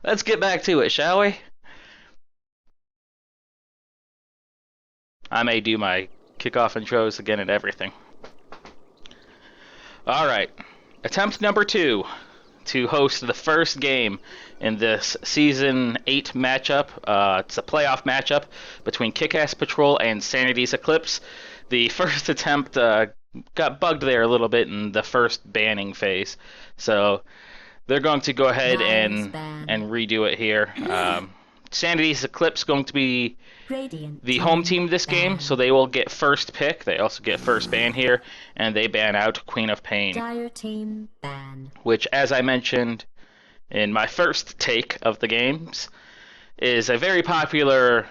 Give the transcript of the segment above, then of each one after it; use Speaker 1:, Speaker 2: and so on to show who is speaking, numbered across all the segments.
Speaker 1: Let's get back to it, shall we? I may do my kickoff intros again and everything. Alright, attempt number 2 to host the first game in this Season 8 matchup. It's a playoff matchup between Kick-Ass Patrol and Sanity's Eclipse. The first attempt got bugged there a little bit in the first banning phase, so they're going to go ahead and redo it here. Sanity's Eclipse going to be the home team this game, so they will get first pick. They also get first ban here, and they ban out Queen of Pain.
Speaker 2: Dire team ban.
Speaker 1: Which, as I mentioned in my first take of the games, is a very popular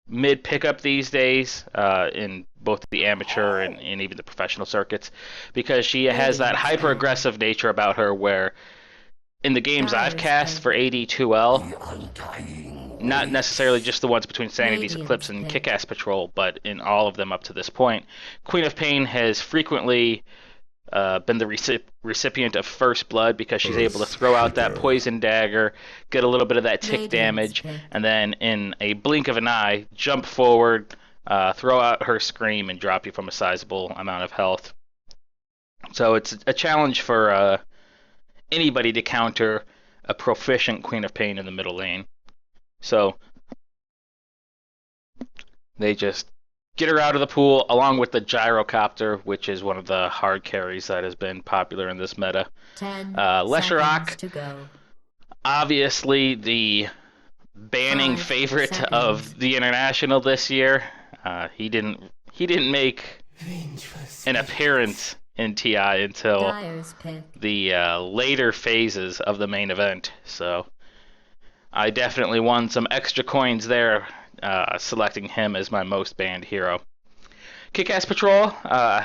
Speaker 1: mid pickup these days in both the amateur and even the professional circuits, because she has that hyper aggressive nature about her where in the games I've cast for AD2L, not necessarily just the ones between Sanity's Eclipse and Kick-Ass Patrol, but in all of them up to this point, Queen of Pain has frequently been the recipient of first blood because she's able to throw out that poison dagger, get a little bit of that tick damage, and then in a blink of an eye, jump forward, throw out her scream, and drop you from a sizable amount of health. So it's a challenge for anybody to counter a proficient Queen of Pain in the middle lane. So they just get her out of the pool along with the gyrocopter, which is one of the hard carries that has been popular in this meta. Lesharok, obviously the banning favorite of the international this year. He didn't make an appearance in TI until the later phases of the main event, so I definitely won some extra coins there, selecting him as my most banned hero. Kick-Ass Patrol,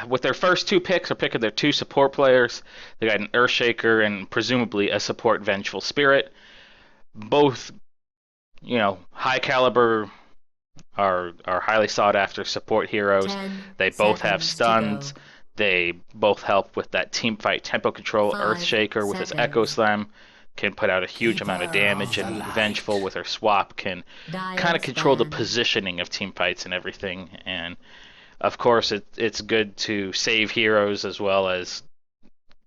Speaker 1: with their first 2 picks, are picking their 2 support players. They got an Earthshaker and presumably a support Vengeful Spirit. Both, high caliber, are highly sought after support heroes. They both have stuns. They both help with that team fight tempo control. Earthshaker with his Echo Slam can put out a huge amount of damage, and Vengeful with her swap can kind of control the positioning of team fights and everything. And of course, it's good to save heroes as well as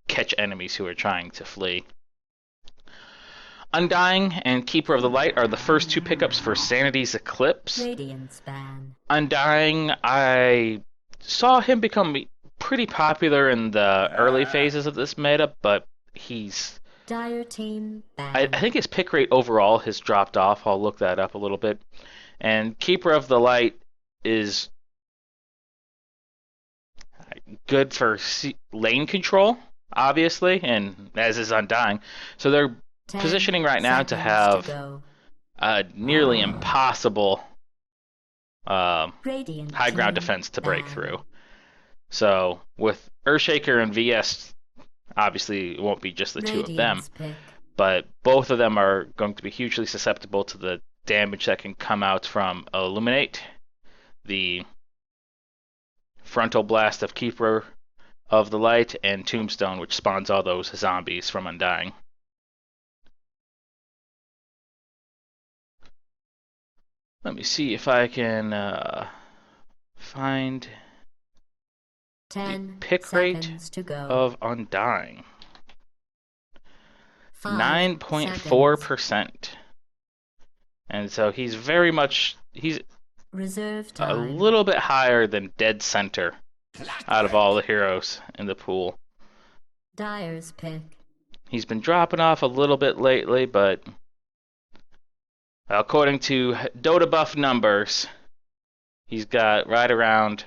Speaker 1: catch enemies who are trying to flee. Undying and Keeper of the Light are the first 2 pickups for Sanity's Eclipse. Undying, I saw him become pretty popular in the early phases of this meta, but he's... I think his pick rate overall has dropped off. I'll look that up a little bit. And Keeper of the Light is good for lane control, obviously, and as is Undying. So they're positioning right now to have a nearly impossible high ground defense to break through. So with Earthshaker and VS, obviously it won't be just the 2 of them, but both of them are going to be hugely susceptible to the damage that can come out from Illuminate, the Frontal Blast of Keeper of the Light, and Tombstone, which spawns all those zombies from Undying. Let me see if I can find the pick rate of Undying. 9.4%. And so he's very much, he's a little bit higher than Dead Center out of all the heroes in the pool.
Speaker 2: Dyer's pick.
Speaker 1: He's been dropping off a little bit lately, but according to Dota Buff numbers, he's got right around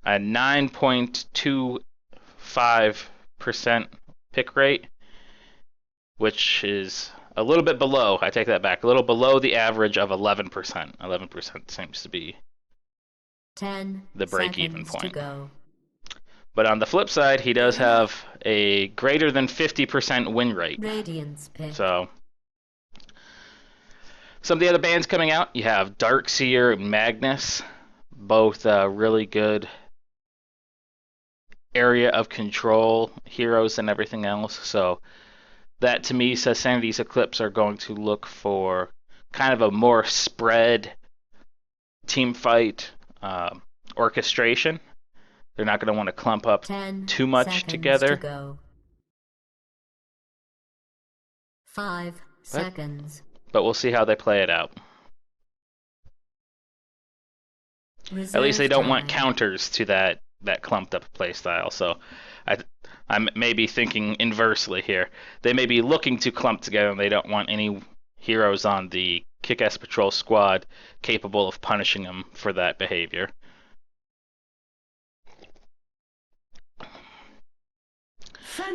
Speaker 1: a 9.25% pick rate, which is a little bit below, I take that back, a little below the average of 11%. 11% seems to be the break-even point. But on the flip side, he does have a greater than 50% win rate. So some of the other bands coming out, you have Darkseer and Magnus, both really good area of control heroes and everything else. So That to me says Sanity's Eclipse are going to look for kind of a more spread team fight orchestration. They're not going to want to clump up
Speaker 2: 10
Speaker 1: too much
Speaker 2: seconds
Speaker 1: together.
Speaker 2: to go. 5 seconds.
Speaker 1: But we'll see how they play it out.
Speaker 2: Reserve
Speaker 1: At least they don't want
Speaker 2: time.
Speaker 1: counters to that clumped up play style. So I'm maybe thinking inversely here. They may be looking to clump together and they don't want any heroes on the Kick-Ass Patrol squad capable of punishing them for that behavior.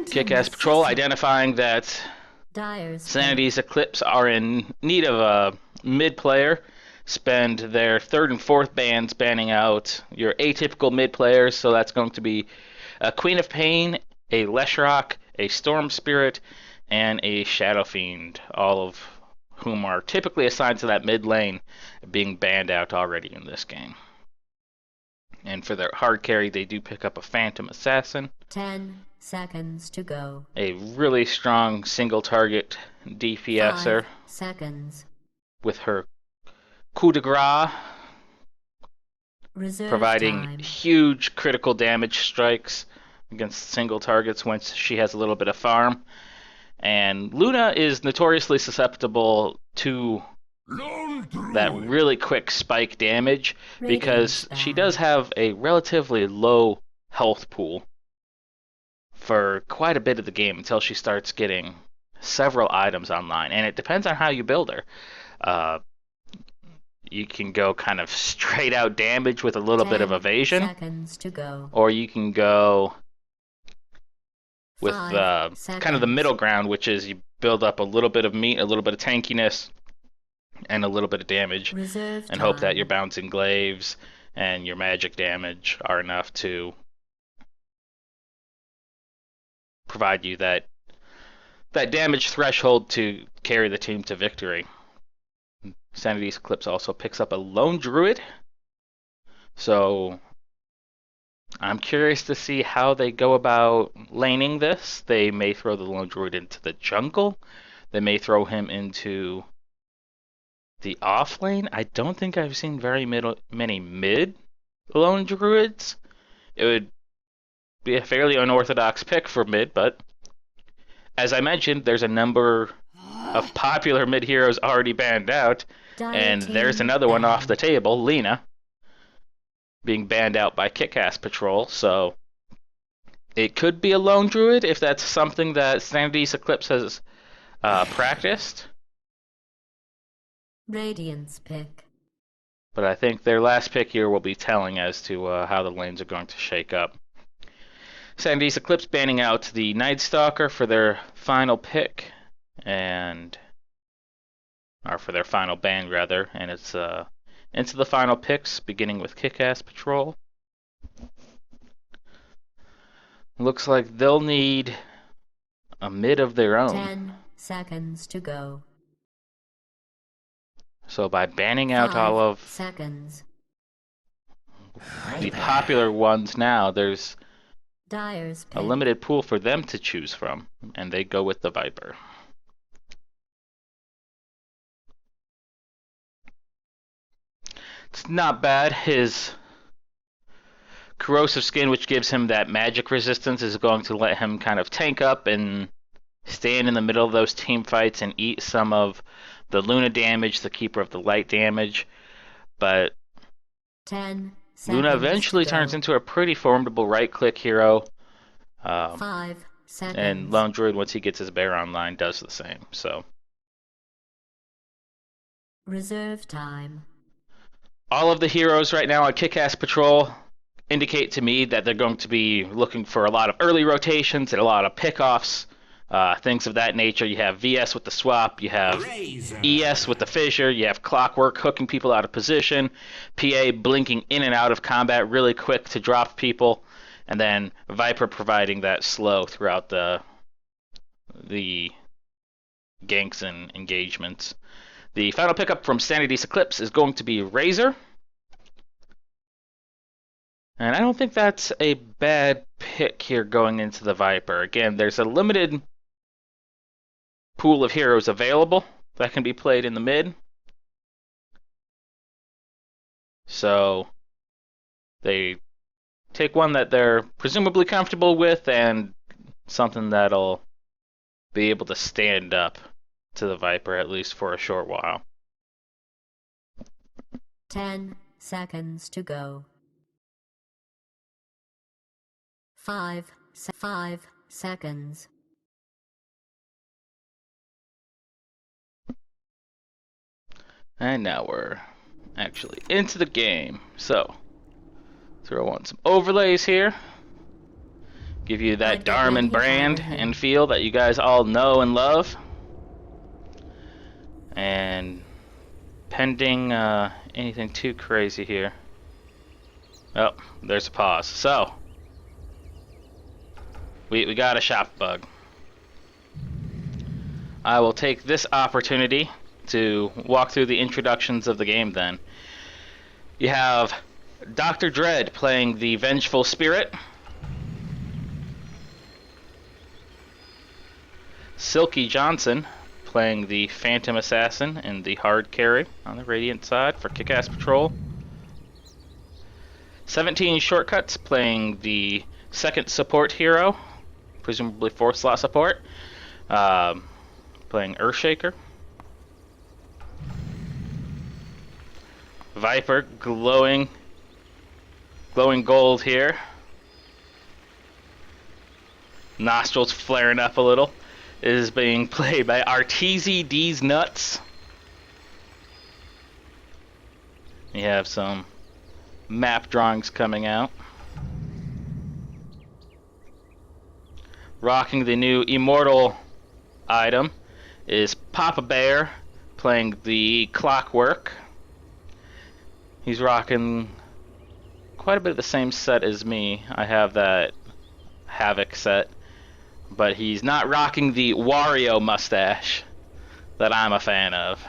Speaker 1: Kick-Ass Patrol identifying that Sanity's Eclipse are in need of a mid player. Spend their third and fourth bans banning out your atypical mid players. So that's going to be a Queen of Pain, a Leshrock, a Storm Spirit, and a Shadow Fiend, all of whom are typically assigned to that mid lane, being banned out already in this game. And for their hard carry, they do pick up a Phantom Assassin.
Speaker 2: 10 seconds to go.
Speaker 1: A really strong single target DPSer.
Speaker 2: 5 seconds.
Speaker 1: With her coup de grace,
Speaker 2: Reserve
Speaker 1: providing
Speaker 2: time.
Speaker 1: huge critical damage strikes against single targets once she has a little bit of farm. And Luna is notoriously susceptible to that really quick spike damage because she does have a relatively low health pool for quite a bit of the game until she starts getting several items online. And it depends on how you build her. You can go kind of straight out damage with a little bit of evasion.
Speaker 2: 10 seconds to go.
Speaker 1: Or you can go with kind of the middle ground, which is you build up a little bit of meat, a little bit of tankiness, and a little bit of damage, and hope that your bouncing glaives and your magic damage are enough to provide you that damage threshold to carry the team to victory. Sanity's Eclipse also picks up a Lone Druid, so I'm curious to see how they go about laning this. They may throw the Lone Druid into the jungle. They may throw him into the off lane. I don't think I've seen very many mid Lone Druids. It would be a fairly unorthodox pick for mid, but as I mentioned, there's a number of popular mid heroes already banned out, and there's another one off the table, Lena, being banned out by Kick-Ass Patrol, so it could be a Lone Druid if that's something that Sanity's Eclipse has practiced.
Speaker 2: Radiance pick.
Speaker 1: But I think their last pick here will be telling as to how the lanes are going to shake up. Sanity's Eclipse banning out the Night Stalker for their final pick, or for their final ban rather, and it's into the final picks, beginning with Kick-Ass Patrol. Looks like they'll need a mid of their own.
Speaker 2: 10 seconds to go.
Speaker 1: So by banning out all of
Speaker 2: seconds.
Speaker 1: the popular ones now, there's
Speaker 2: Dyer's pick.
Speaker 1: a limited pool for them to choose from, and they go with the Viper. It's not bad. His corrosive skin, which gives him that magic resistance, is going to let him kind of tank up and stand in the middle of those team fights and eat some of the Luna damage, the Keeper of the Light damage. But
Speaker 2: 10
Speaker 1: Luna eventually turns into a pretty formidable right-click hero.
Speaker 2: 5 seconds.
Speaker 1: And Lone Druid, once he gets his bear online, does the same. So
Speaker 2: reserve time.
Speaker 1: all of the heroes right now on Kick-Ass Patrol indicate to me that they're going to be looking for a lot of early rotations and a lot of pickoffs, things of that nature. You have VS with the swap, you have ES with the fissure, you have Clockwork hooking people out of position, PA blinking in and out of combat really quick to drop people, and then Viper providing that slow throughout the ganks and engagements. The final pickup from Sanity's Eclipse is going to be Razor. And I don't think that's a bad pick here going into the Viper. Again, there's a limited pool of heroes available that can be played in the mid. So they take one that they're presumably comfortable with and something that'll be able to stand up to the Viper at least for a short while.
Speaker 2: 10 seconds to go. 5 seconds.
Speaker 1: And now we're actually into the game. So, throw on some overlays here. Give you that Darmin brand and feel that you guys all know and love. And pending anything too crazy here. Oh, there's a pause. So, we got a shop bug. I will take this opportunity to walk through the introductions of the game then. You have Dr. Dread playing the Vengeful Spirit. Silky Johnson playing the Phantom Assassin and the hard carry on the Radiant side for Kick-Ass Patrol. 17 Shortcuts playing the second support hero, presumably 4th slot support, playing Earthshaker. Viper, glowing gold here. Nostrils flaring up a little. Is being played by Arteezy D's Nuts. You have some map drawings coming out. Rocking the new Immortal item is Papa Bear playing the Clockwork. He's rocking quite a bit of the same set as me. I have that Havoc set, but he's not rocking the Wario mustache that I'm a fan of.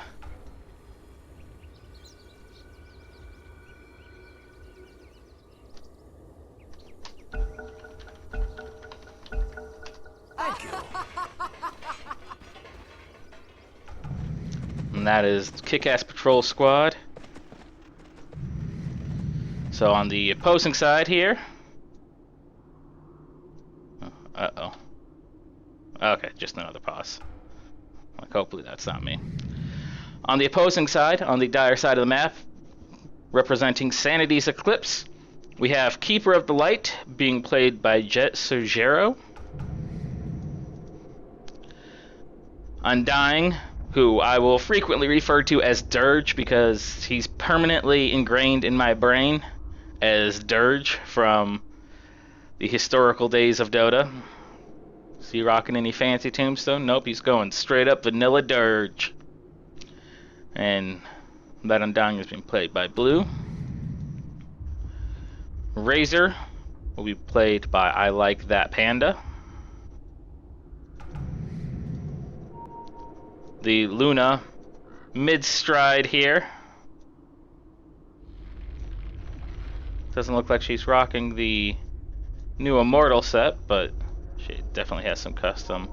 Speaker 3: Thank you.
Speaker 1: And that is Kick-Ass Patrol Squad. So on the opposing side here... Uh-oh. Okay, just another pause. Like, hopefully that's not me. On the opposing side, on the dire side of the map, representing Sanity's Eclipse, we have Keeper of the Light being played by Jet Sugero. Undying, who I will frequently refer to as Dirge because he's permanently ingrained in my brain as Dirge from the historical days of Dota. Is he rocking any fancy tombstone? Nope, he's going straight up vanilla Dirge. And that Undying is being played by Blue. Razor will be played by I Like That Panda. The Luna mid-stride here. Doesn't look like she's rocking the new Immortal set, but she definitely has some custom.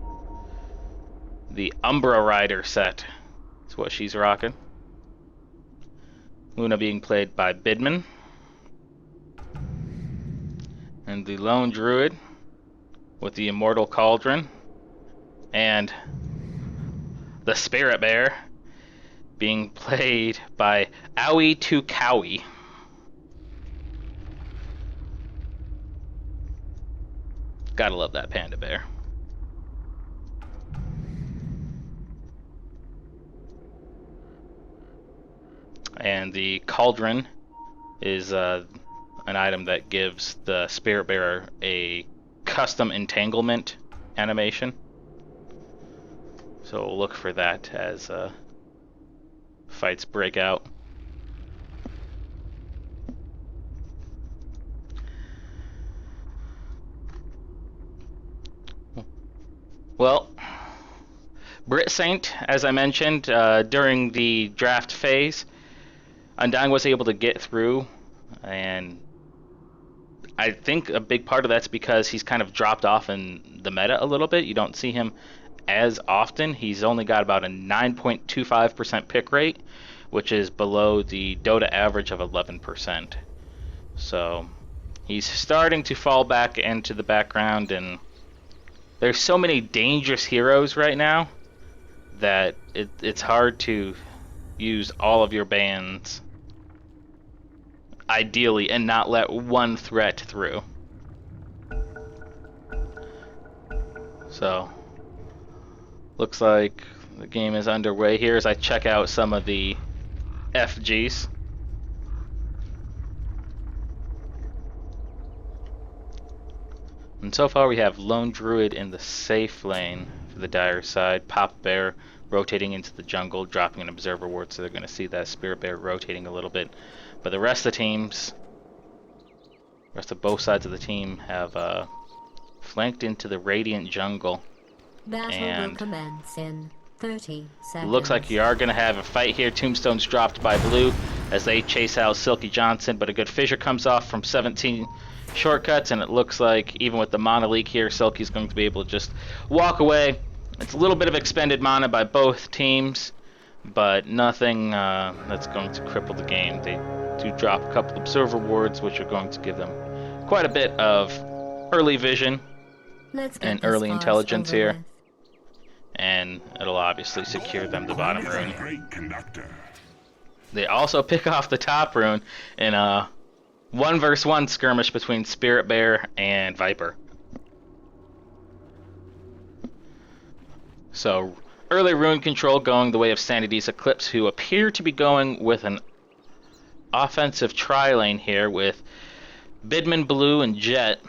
Speaker 1: The Umbra Rider set is what she's rocking. Luna being played by Bidman. And the Lone Druid with the Immortal Cauldron. And the Spirit Bear being played by AD2L. Gotta love that panda bear. And the Cauldron is an item that gives the Spirit Bearer a custom entanglement animation. So we'll look for that as fights break out. Well, Brit Saint, as I mentioned, during the draft phase, Undying was able to get through, and I think a big part of that's because he's kind of dropped off in the meta a little bit. You don't see him as often. He's only got about a 9.25% pick rate, which is below the Dota average of 11%. So he's starting to fall back into the background, and there's so many dangerous heroes right now that it's hard to use all of your bans ideally and not let one threat through. So looks like the game is underway here as I check out some of the FGs. And so far we have Lone Druid in the safe lane for the Dire side, Pop Bear rotating into the jungle, dropping an Observer Ward, so they're going to see that Spirit Bear rotating a little bit. But the rest of the teams, rest of both sides of the team have flanked into the Radiant jungle.
Speaker 2: Battle will commence in 30 seconds.
Speaker 1: Looks like you are going to have a fight here. Tombstone's dropped by blue as they chase out Silky Johnson, but a good fissure comes off from 17 shortcuts, and it looks like even with the mana leak here, Silky's going to be able to just walk away. It's a little bit of expended mana by both teams, but nothing that's going to cripple the game. They do drop a couple Observer Wards, which are going to give them quite a bit of early vision and early intelligence here. And it'll obviously secure them the bottom rune. They also pick off the top rune in a 1v1 skirmish between Spirit Bear and Viper. So early rune control going the way of Sanity's Eclipse, who appear to be going with an offensive tri-lane here with Bidman Blue and Jet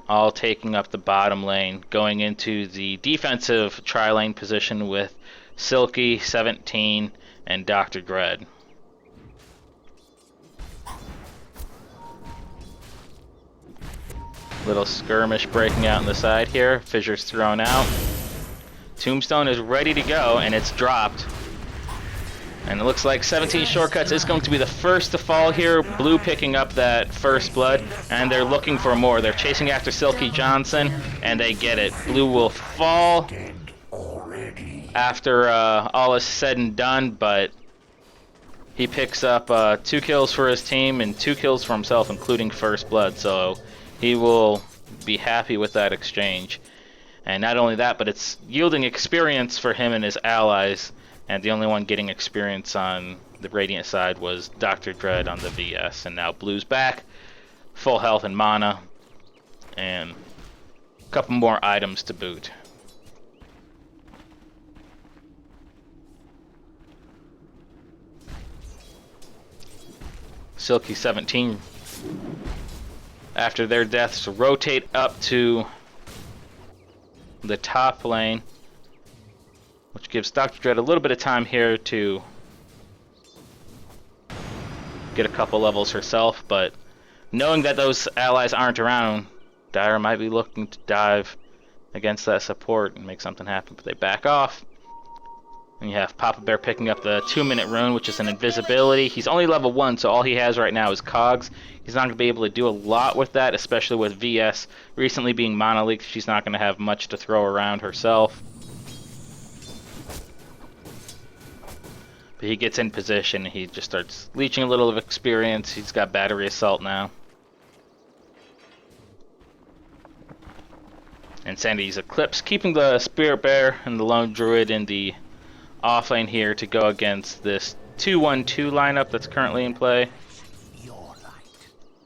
Speaker 1: all taking up the bottom lane, going into the defensive tri-lane position with Silky, 17, and Dr. Dread. Little skirmish breaking out on the side here. Fissure's thrown out. Tombstone is ready to go, and it's dropped. And it looks like 17 shortcuts is going to be the first to fall here. Blue picking up that first blood, and they're looking for more. They're chasing after Silky Johnson, and they get it. Blue will fall after all is said and done, but he picks up 2 kills for his team and 2 kills for himself, including first blood. So he will be happy with that exchange. And not only that, but it's yielding experience for him and his allies. And the only one getting experience on the Radiant side was Dr. Dread on the VS. And now Blue's back, full health and mana, and a couple more items to boot. Silky 17, after their deaths, rotate up to the top lane, which gives Dr. Dread a little bit of time here to get a couple levels herself, but knowing that those allies aren't around, Dire might be looking to dive against that support and make something happen, but they back off. And you have Papa Bear picking up the 2-minute rune, which is an invisibility. He's only level 1, so all he has right now is cogs. He's not going to be able to do a lot with that, especially with VS recently being mana leaked. She's not going to have much to throw around herself. But he gets in position, he just starts leeching a little of experience. He's got battery assault now. And Sanity's Eclipse keeping the Spirit Bear and the Lone Druid in the off lane here to go against this 2-1-2 lineup that's currently in play.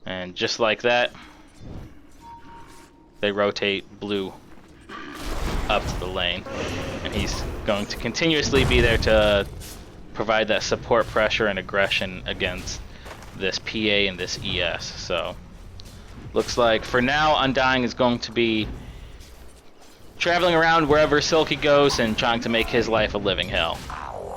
Speaker 1: And just like that, they rotate Blue up to the lane. And he's going to continuously be there to provide that support pressure and aggression against this PA and this ES. So looks like for now Undying is going to be traveling around wherever Silky goes and trying to make his life a living hell.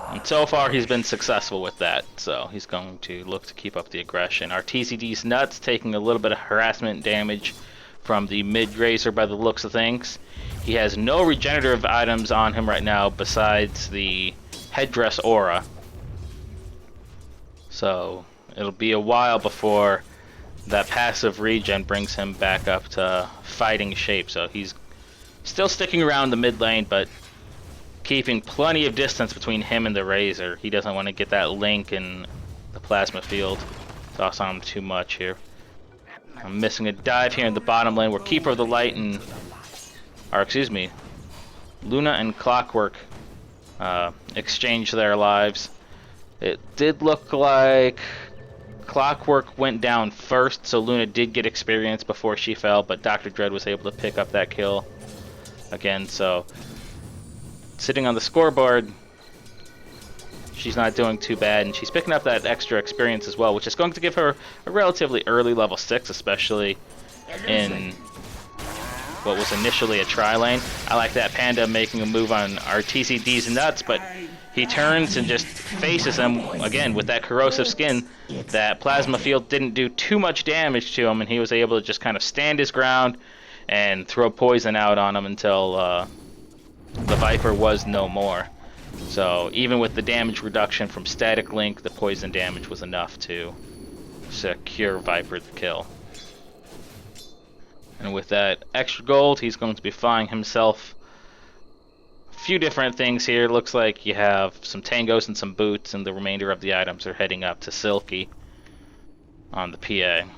Speaker 1: And so far he's been successful with that, so he's going to look to keep up the aggression. Our TCD's Nuts taking a little bit of harassment damage from the mid-grazer by the looks of things. He has no regenerative items on him right now besides the Headdress Aura. So it'll be a while before that passive regen brings him back up to fighting shape. So he's still sticking around the mid lane, but keeping plenty of distance between him and the Razor. He doesn't want to get that link in the plasma field. Toss on him too much here. I'm missing a dive here in the bottom lane where Keeper of the Light and, or excuse me, Luna and Clockwork exchange their lives. It did look like Clockwork went down first, so Luna did get experience before she fell, but Dr. Dread was able to pick up that kill again, so sitting on the scoreboard, she's not doing too bad, and she's picking up that extra experience as well, which is going to give her a relatively early level 6, especially in what was initially a tri-lane. I like that Panda making a move on our TCD's nuts, but he turns and just faces him again with that corrosive skin. That plasma field didn't do too much damage to him, and he was able to just kind of stand his ground and throw poison out on him until the Viper was no more. So even with the damage reduction from Static Link, the poison damage was enough to secure Viper the kill. And with that extra gold, he's going to be buying himself a few different things here. Looks like you have some tangos and some boots, and the remainder of the items are heading up to Silky on the PA.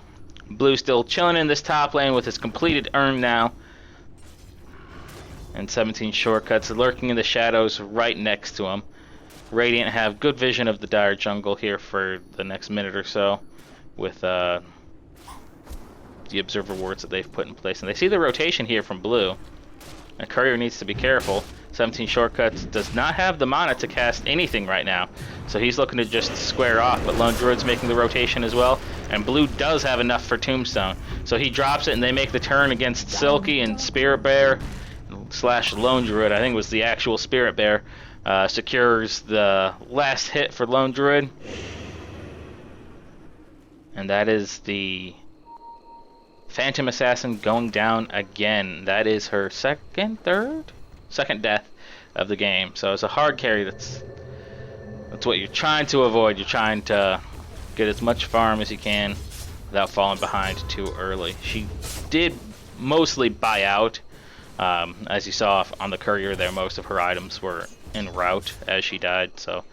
Speaker 1: Blue still chilling in this top lane with his completed urn now. And 17 shortcuts lurking in the shadows right next to him. Radiant have good vision of the dire jungle here for the next minute or so with the observer wards that they've put in place. And they see the rotation here from Blue. And Courier needs to be careful. 17 shortcuts does not have the mana to cast anything right now, so he's looking to just square off, but Lone Druid's making the rotation as well, and Blue does have enough for Tombstone. So he drops it and they make the turn against Silky, and Spirit Bear / Lone Druid, I think it was the actual Spirit Bear, secures the last hit for Lone Druid. And that is the Phantom Assassin going down again. That is her second death of the game. So it's a hard carry. That's what you're trying to avoid. You're trying to get as much farm as you can without falling behind too early. She did mostly buy out. As you saw on the Courier there, most of her items were en route as she died, so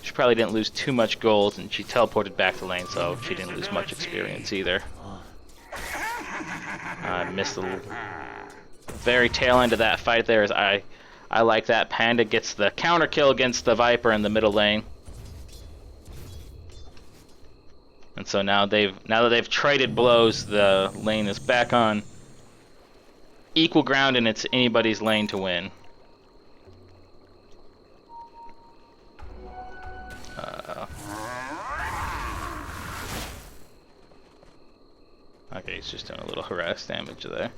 Speaker 1: she probably didn't lose too much gold, and she teleported back to lane, so she didn't lose much experience either. I missed the very tail end of that fight there, as I like that Panda gets the counter kill against the Viper in the middle lane. And so now that they've traded blows, the lane is back on equal ground, and it's anybody's lane to win. Okay, he's just doing a little harass damage there.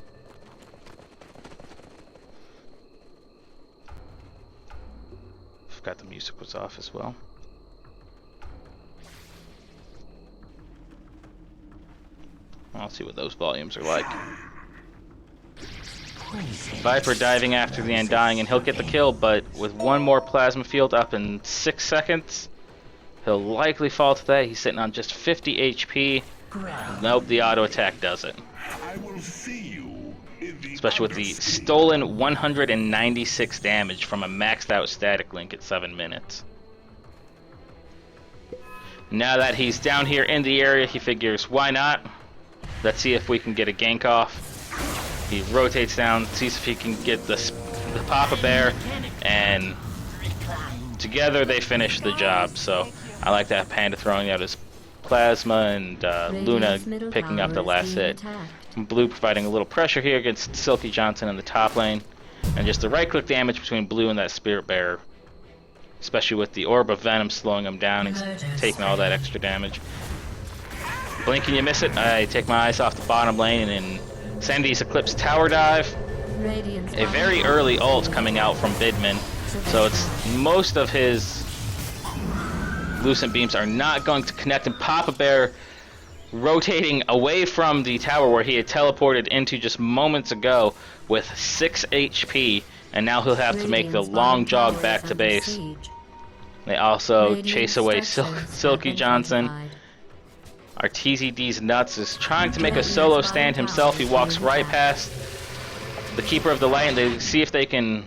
Speaker 1: Forgot the music was off as well. I'll see what those volumes are like. Viper diving after the Undying, and he'll get the kill, but with one more plasma field up in 6 seconds, he'll likely fall to that. He's sitting on just 50 HP. Nope, the auto attack does it. Especially with the stolen 196 damage from a maxed out Static Link at 7 minutes. Now that he's down here in the area, he figures, why not? Let's see if we can get a gank off. He rotates down, sees if he can get the Papa Bear, and together they finish the job. So I like that Panda throwing out his plasma, and Luna picking up the last hit. Blue providing a little pressure here against Silky Johnson in the top lane, and just the right click damage between Blue and that Spirit Bear, especially with the Orb of Venom slowing him down. He's taking all that extra damage. Blink and you miss it. I take my eyes off the bottom lane, and Sanity's Eclipse tower dive. A very early ult coming out from Bidman, so it's most of his Lucent Beams are not going to connect, and Papa Bear rotating away from the tower where he had teleported into just moments ago with 6 HP, and now he'll have to make the long jog back to base. They also chase away Silky Johnson. Our TZD's Nuts is trying to make a solo stand himself. He walks right past the Keeper of the Light, and they see if they can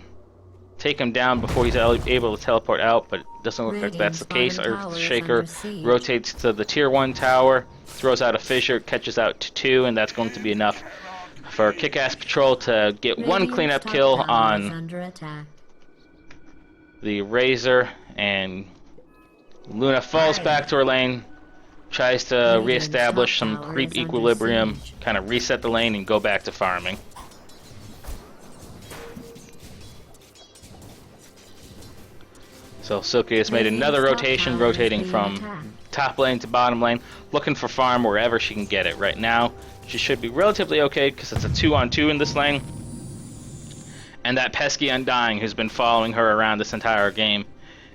Speaker 1: take him down before he's able to teleport out, but it doesn't look like that's the case. Earthshaker rotates to the Tier 1 tower, throws out a fissure, catches out to 2, and that's going to be enough for Kick-Ass Patrol to get one cleanup kill on the Razor, and Luna falls back to her lane, tries to reestablish some creep equilibrium, kind of reset the lane and go back to farming. So Silky has made another rotation, rotating from top lane to bottom lane, looking for farm wherever she can get it. Right now, she should be relatively okay because it's a 2-on-2 in this lane. And that pesky Undying, who's been following her around this entire game,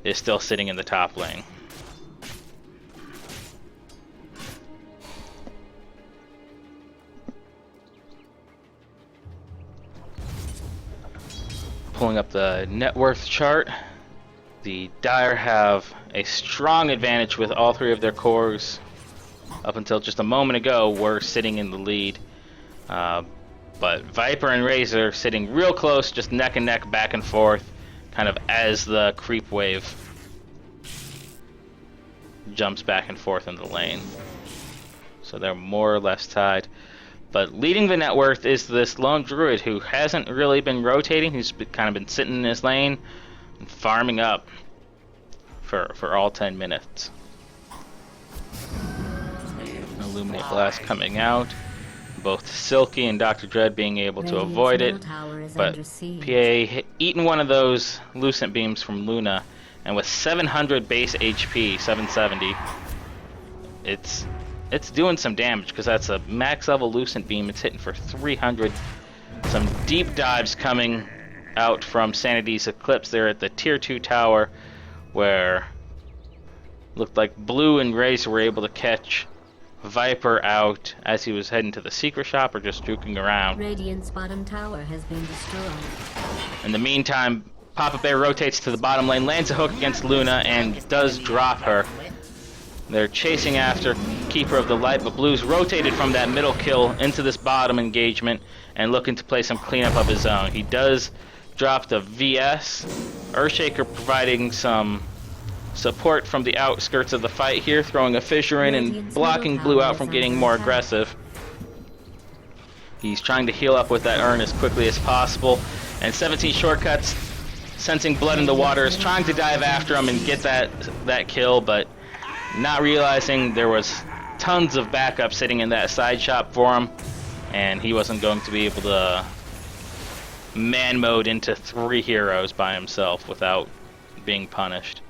Speaker 1: is still sitting in the top lane. Pulling up the net worth chart. The Dire have a strong advantage with all three of their cores. Up until just a moment ago, were sitting in the lead. But Viper and Razor sitting real close, just neck and neck, back and forth, kind of as the creep wave jumps back and forth in the lane. So they're more or less tied. But leading the net worth is this lone druid who hasn't really been rotating. He's kind of been sitting in his lane and farming up for all 10 minutes. Illuminate Blast coming out. Both Silky and Dr. Dread being able to avoid it. But PA eating one of those Lucent Beams from Luna, and with 700 base HP, 770, it's doing some damage because that's a max level Lucent Beam. It's hitting for 300. Some deep dives coming out from Sanity's Eclipse there at the Tier 2 tower, where looked like Blue and Razor were able to catch Viper out as he was heading to the secret shop or just juking around.
Speaker 2: Radiant's bottom tower has been destroyed.
Speaker 1: In the meantime, Papa Bear rotates to the bottom lane, lands a hook against Luna, and does drop her. They're chasing after Keeper of the Light, but Blue's rotated from that middle kill into this bottom engagement and looking to play some cleanup of his own. He does drop the VS. Earthshaker providing some support from the outskirts of the fight here, throwing a fissure in and blocking Blue out from getting more aggressive. He's trying to heal up with that urn as quickly as possible, and 17 shortcuts, sensing blood in the water, is trying to dive after him and get that kill, but not realizing there was tons of backup sitting in that side shop for him, and he wasn't going to be able to man mode into 3 heroes by himself without being punished.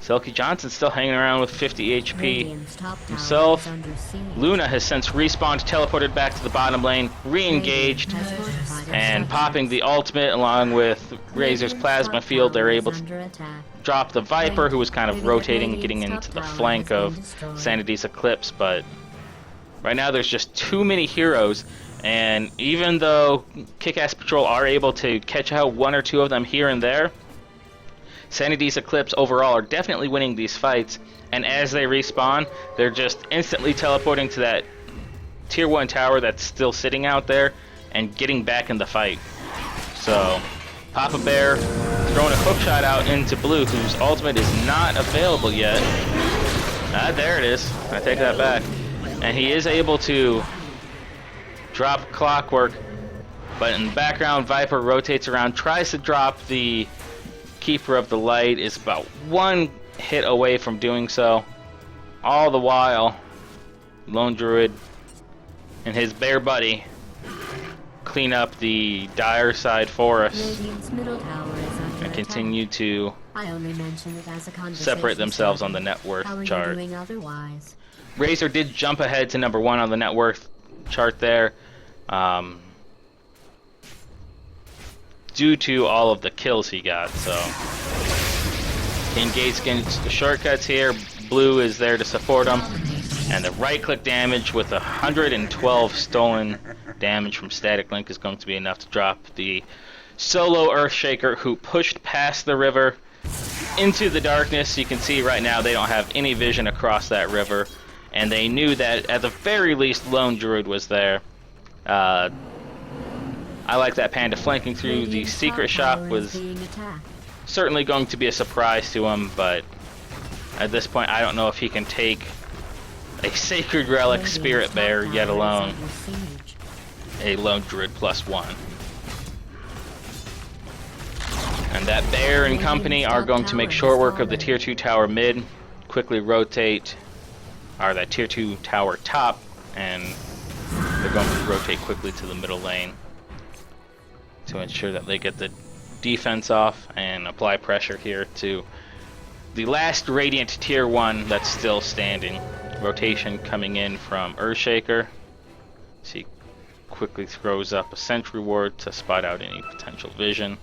Speaker 1: Silky Johnson's still hanging around with 50 HP himself. Luna has since respawned, teleported back to the bottom lane, re-engaged, and popping the ultimate along with Razor's plasma field. They're able to drop the Viper, who was kind of rotating, getting into the flank of Sanity's Eclipse, but right now there's just too many heroes, and even though Kick-Ass Patrol are able to catch out 1 or 2 of them here and there, Sanity's Eclipse overall are definitely winning these fights, and as they respawn, they're just instantly teleporting to that Tier 1 tower that's still sitting out there and getting back in the fight. So, Papa Bear throwing a hook shot out into Blue, whose ultimate is not available yet. There it is. I take that back. And he is able to drop Clockwork, but in the background, Viper rotates around, tries to drop the Keeper of the Light, is about 1 hit away from doing so. All the while, Lone Druid and his bear buddy clean up the Dire side forest and continue to separate themselves on the net worth chart. Razor did jump ahead to number 1 on the net worth chart there, due to all of the kills he got. So he engaged against the shortcuts here. Blue is there to support him, and the right click damage with 112 stolen damage from Static Link is going to be enough to drop the solo Earthshaker, who pushed past the river into the darkness. You can see right now they don't have any vision across that river, and they knew that at the very least Lone Druid was there. I like that Panda flanking through the secret shop was certainly going to be a surprise to him, but at this point I don't know if he can take a Sacred Relic Spirit Bear, yet alone a Lone Druid +1. And that Bear and company are going to make short work of the Tier 2 tower mid, quickly rotate, or that Tier 2 tower top, and they're going to rotate quickly to the middle lane to ensure that they get the defense off and apply pressure here to the last Radiant Tier 1 that's still standing. Rotation coming in from Earthshaker. So he quickly throws up a Sentry Ward to spot out any potential vision.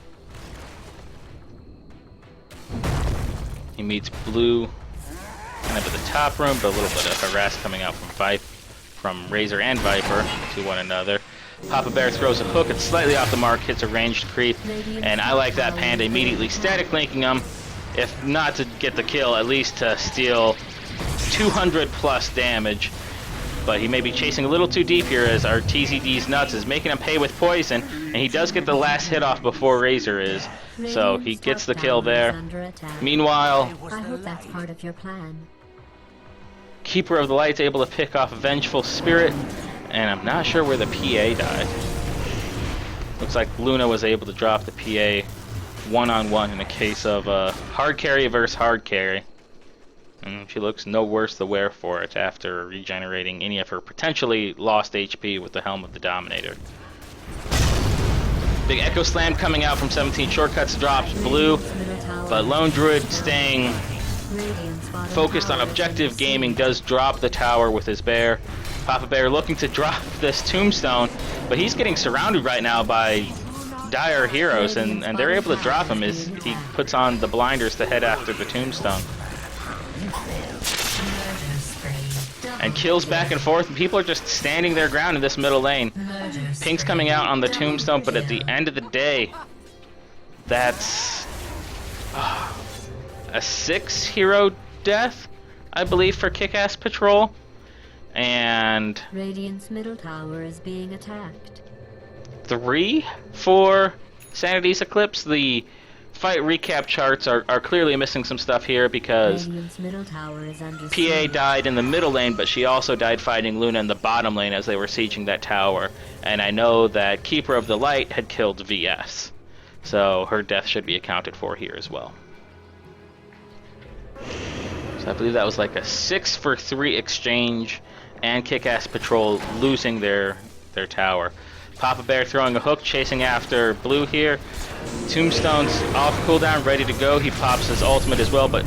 Speaker 1: He meets Blue kind of at the top room, but a little bit of harass coming out from Razor and Viper to one another. Papa Bear throws a hook, it's slightly off the mark, hits a ranged creep, and I like that Panda immediately static linking him, if not to get the kill, at least to steal 200 plus damage. But he may be chasing a little too deep here as our TZD's nuts is making him pay with poison, and he does get the last hit off before Razor is, so he gets the kill there. Meanwhile,
Speaker 2: I hope that's part of your plan.
Speaker 1: Keeper of the Light's able to pick off a Vengeful Spirit, and I'm not sure where the PA died. Looks like Luna was able to drop the PA one-on-one in a case of hard carry versus hard carry. And she looks no worse the wear for it after regenerating any of her potentially lost HP with the Helm of the Dominator. Big Echo Slam coming out from 17 shortcuts drops Blue, but Lone Druid staying focused on objective gaming does drop the tower with his bear. Papa Bear looking to drop this tombstone, but he's getting surrounded right now by dire heroes, and they're able to drop him as he puts on the blinders to head after the tombstone. And kills back and forth, and people are just standing their ground in this middle lane. Pink's coming out on the tombstone, but at the end of the day, that's a 6 hero death, I believe, for Kick-Ass Patrol. And
Speaker 2: Radiant's middle tower is being attacked.
Speaker 1: 3 for Sanity's Eclipse. The fight recap charts are clearly missing some stuff here because
Speaker 2: middle tower is under
Speaker 1: PA died in the middle lane, but she also died fighting Luna in the bottom lane as they were sieging that tower. And I know that Keeper of the Light had killed VS, so her death should be accounted for here as well. So I believe that was like a 6 for 3 exchange, and Kick-Ass Patrol losing their tower. Papa Bear throwing a hook, chasing after Blue here. Tombstone's off cooldown, ready to go. He pops his ultimate as well, but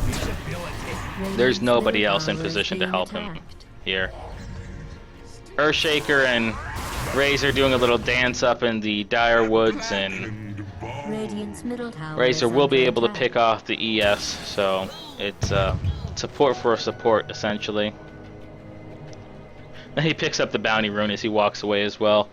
Speaker 1: there's nobody else in position to help him here. Earthshaker and Razor doing a little dance up in the Dire Woods, and Razor will be able to pick off the ES, so it's support for a support, essentially. Then he picks up the bounty rune as he walks away as well.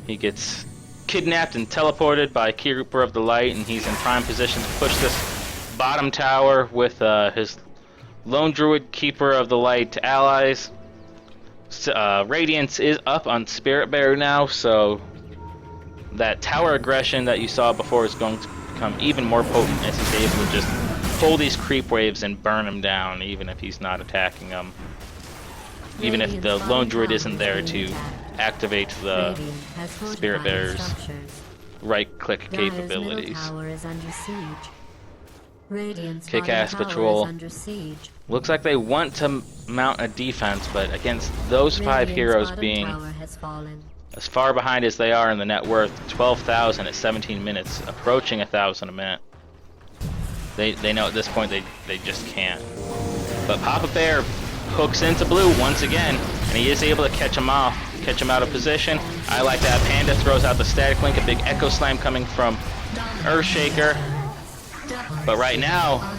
Speaker 1: He gets kidnapped and teleported by Keeper of the Light, and he's in prime position to push this bottom tower with his Lone Druid, Keeper of the Light allies. Radiance is up on Spirit Bear now, so that tower aggression that you saw before is going to become even more potent as he's able to just pull these creep waves and burn him down, even if he's not attacking them. Even if the Lone Druid isn't there to activate the Spirit Bear's right-click capabilities. Kick-Ass Patrol looks like they want to mount a defense, but against those 5 heroes being as far behind as they are in the net worth, 12,000 at 17 minutes, approaching 1,000 a minute, they know at this point they just can't. But Papa Bear hooks into Blue once again, and he is able to catch him out of position. I like that. Panda throws out the static link, a big Echo Slam coming from Earthshaker. But right now,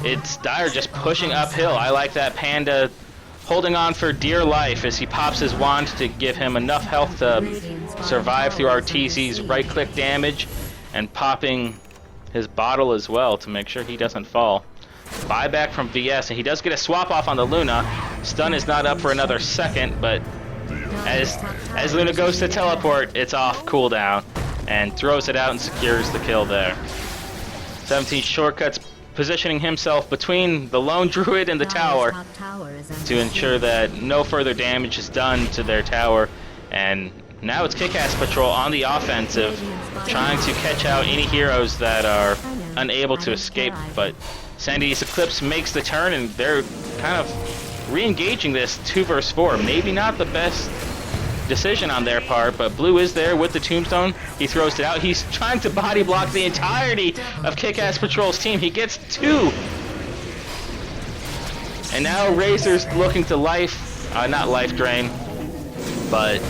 Speaker 1: it's Dire just pushing uphill. I like that. Panda holding on for dear life as he pops his wand to give him enough health to survive through RTZ's right-click damage, and popping his bottle as well to make sure he doesn't fall. Buyback from VS, and he does get a swap off on the Luna. Stun is not up for another second, but as Luna goes to teleport, it's off cooldown. and throws it out and secures the kill there. 17 shortcuts, positioning himself between the lone druid and the tower to ensure that no further damage is done to their tower. And now it's Kick-Ass Patrol on the offensive, trying to catch out any heroes that are unable to escape, but Sanity's Eclipse makes the turn, and they're kind of re-engaging this 2 versus 4. Maybe not the best decision on their part, but Blue is there with the Tombstone. He throws it out. He's trying to body block the entirety of Kick-Ass Patrol's team. He gets 2. And now Razor's looking to not life drain, but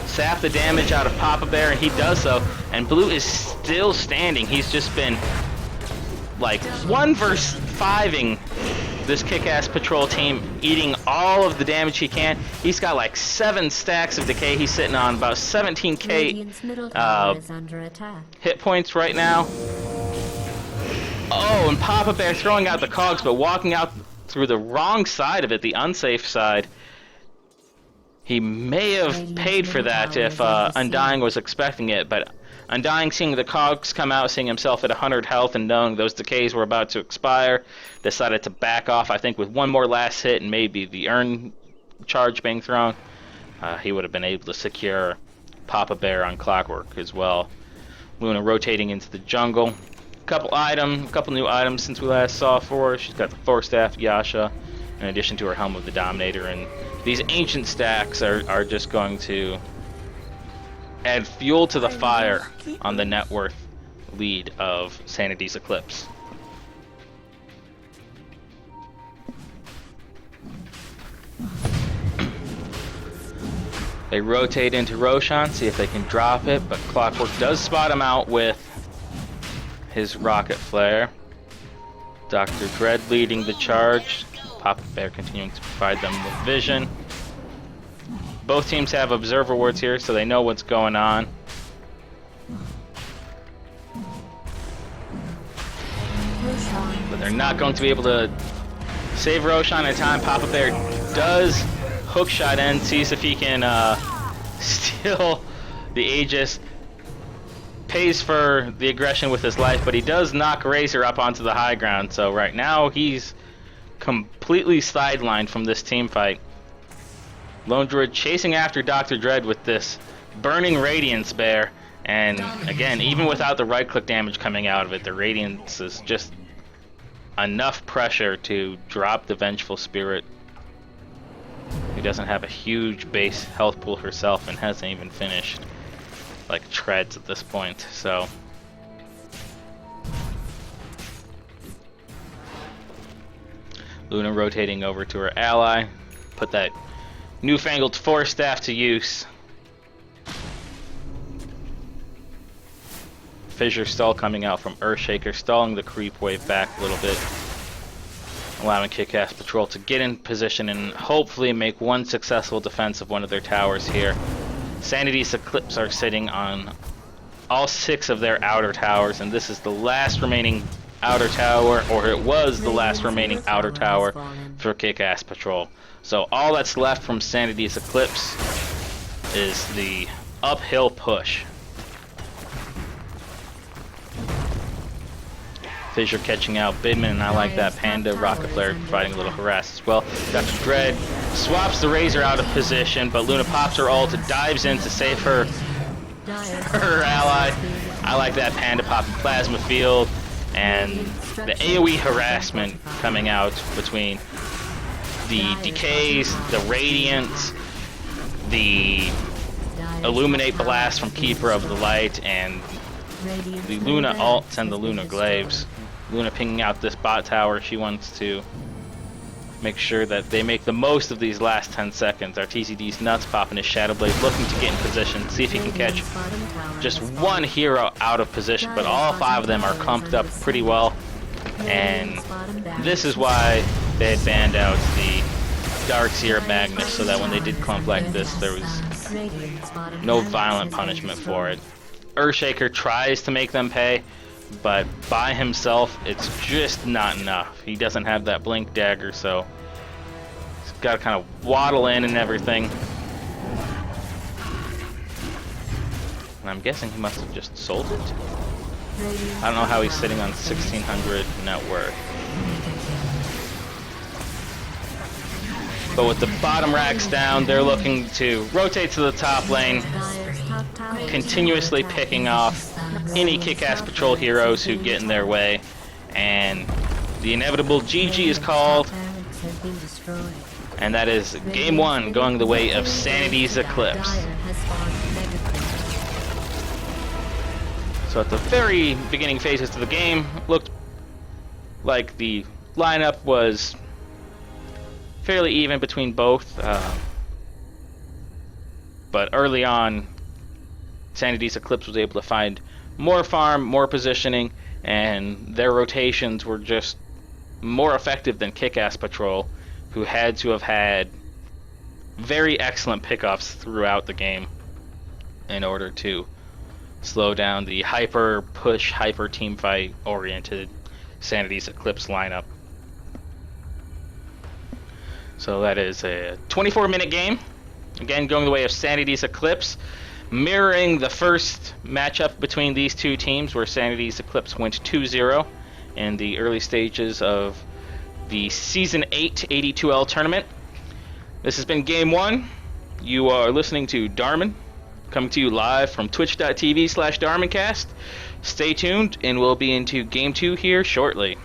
Speaker 1: sap the damage out of Papa Bear, and he does so. And Blue is still standing. He's just been like 1 versus 5ing this Kick-Ass Patrol team, eating all of the damage he can. He's got like 7 stacks of decay. He's sitting on about 17k hit points right now. Oh, and Papa Bear throwing out the cogs, but walking out through the wrong side of it, the unsafe side. He may have paid for that if Undying was expecting it, but Undying, seeing the cogs come out, seeing himself at 100 health and knowing those decays were about to expire, decided to back off, I think, with 1 more last hit and maybe the urn charge being thrown. He would have been able to secure Papa Bear on Clockwork as well. Luna rotating into the jungle. Couple new items since we last saw for her. She's got the Force Staff Yasha, in addition to her Helm of the Dominator, and these ancient stacks are just going to add fuel to the fire on the net worth lead of Sanity's Eclipse. They rotate into Roshan, see if they can drop it, but Clockwork does spot him out with his Rocket Flare. Dr. Dread leading the charge. Papa Bear continuing to provide them with vision. Both teams have observer wards here, so they know what's going on. But they're not going to be able to save Roshan in time. Papa Bear does hookshot in, sees if he can steal the Aegis. Pays for the aggression with his life, but he does knock Razor up onto the high ground. So right now he's completely sidelined from this team fight. Lone Druid chasing after Dr. Dread with this burning Radiance Bear, and again, even without the right-click damage coming out of it, the Radiance is just enough pressure to drop the Vengeful Spirit, who doesn't have a huge base health pool herself and hasn't even finished like treads at this point. So Luna rotating over to her ally, put that newfangled Force Staff to use. Fissure Stall coming out from Earthshaker, stalling the creep wave back a little bit, allowing Kick-Ass Patrol to get in position and hopefully make 1 successful defense of one of their towers here. Sanity's Eclipse are sitting on all 6 of their outer towers, and this is the last remaining outer tower, or it was the last remaining outer tower for Kick-Ass Patrol. So all that's left from Sanity's Eclipse is the uphill push. Fissure catching out Bidman, and I like that Panda. Rocket Flare providing a little harass as well. Dr. Dread swaps the Razor out of position, but Luna pops her ult, dives in to save her ally. I like that Panda popping Plasma Field, and the AoE harassment coming out between the decays, the radiance, the illuminate blast from Keeper of the Light, and the Luna ults and the Luna glaives. Luna pinging out this bot tower. She wants to make sure that they make the most of these last 10 seconds. Our TCD's nuts popping his Shadow Blade, looking to get in position, see if he can catch just 1 hero out of position, but all 5 of them are clumped up pretty well, and this is why they had banned out the Darkseer Magnus, so that when they did clump like this, there was no violent punishment for it. Earthshaker tries to make them pay, but by himself, it's just not enough. He doesn't have that blink dagger, so he's got to kind of waddle in and everything. And I'm guessing he must have just sold it. I don't know how he's sitting on 1,600 net worth. But with the bottom racks down, they're looking to rotate to the top lane, continuously picking off any kick-ass patrol heroes who get in their way. And the inevitable GG is called. And that is game 1 going the way of Sanity's Eclipse. So at the very beginning phases of the game, looked like the lineup was fairly even between both. But early on, Sanity's Eclipse was able to find more farm, more positioning, and their rotations were just more effective than Kick-Ass Patrol, who had to have had very excellent pickoffs throughout the game in order to slow down the hyper push, hyper teamfight oriented Sanity's Eclipse lineup. So that is a 24-minute game, again going the way of Sanity's Eclipse, mirroring the first matchup between these two teams where Sanity's Eclipse went 2-0 in the early stages of the Season 8 AD2L tournament. This has been Game 1. You are listening to Darmin, coming to you live from twitch.tv/DarminCast. Stay tuned, and we'll be into Game 2 here shortly.